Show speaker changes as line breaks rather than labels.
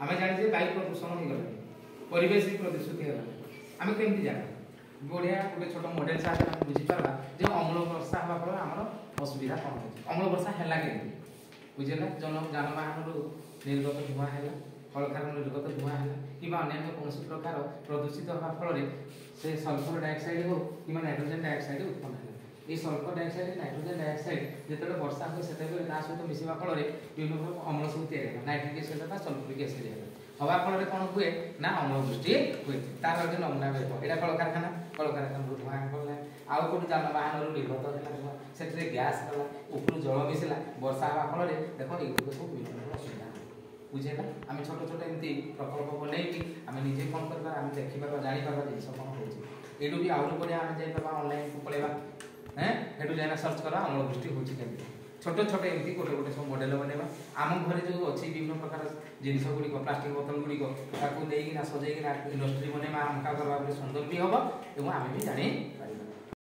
आम जाने वायु प्रदूषण हो गला परिवेश प्रदूषित हो आम केमती जाना बढ़िया गोटे छोट मॉडल साथ बुझीपारा जो अम्ल वर्षा हवा फल आम असुविधा कौन हो अम्ल वर्षा है केमती बुझेगा जानवाहन निर्गत धुआं है कलकार निर्गत धुआं है कि अन्य कौन प्रकार प्रदूषित हवा फल से सल्फर डाइऑक्साइड हो कि नाइट्रोजन डाइऑक्साइड उत्पन्न है ये सल्फर डाइऑक्साइड नाइट्रोजन डाइऑक्साइड जो वर्षा हुए से सहित मिसवा फल विभिन्न प्रकार अम्ल सब या नाइट्रिक एसिड बा सल्फ्यूरिक एसिड हवा फल कौन हुए ना अम्लवृष्टि हुए तार जो नमूना यहाँ कलकारखाना धुआं कला आउ कौट जानवाहन निर्गत है से गैस कला ऊपर जल मिसला वर्षा हवा फल देख ये सब विभिन्न असुविधा बुझेगा आम छोट छोट एमती प्रकल्प बनई आम निजे कौन कर देखा जापर जिस कौन हो भी आहरी बढ़िया आम जाइए ऑनलाइन को पलैया हेटू जाना सर्च करा अम्लवृष्टि होती छोट छोट एमती गोटे गोटे सब मॉडल बनवा आम घर जो अच्छी विभिन्न प्रकार जिन गुड़िक प्लास्टिक बोतल गुड़िक सजाइना इंडस्ट्री बनवा हमका करवा सुंदर भी हम और आम भी जानी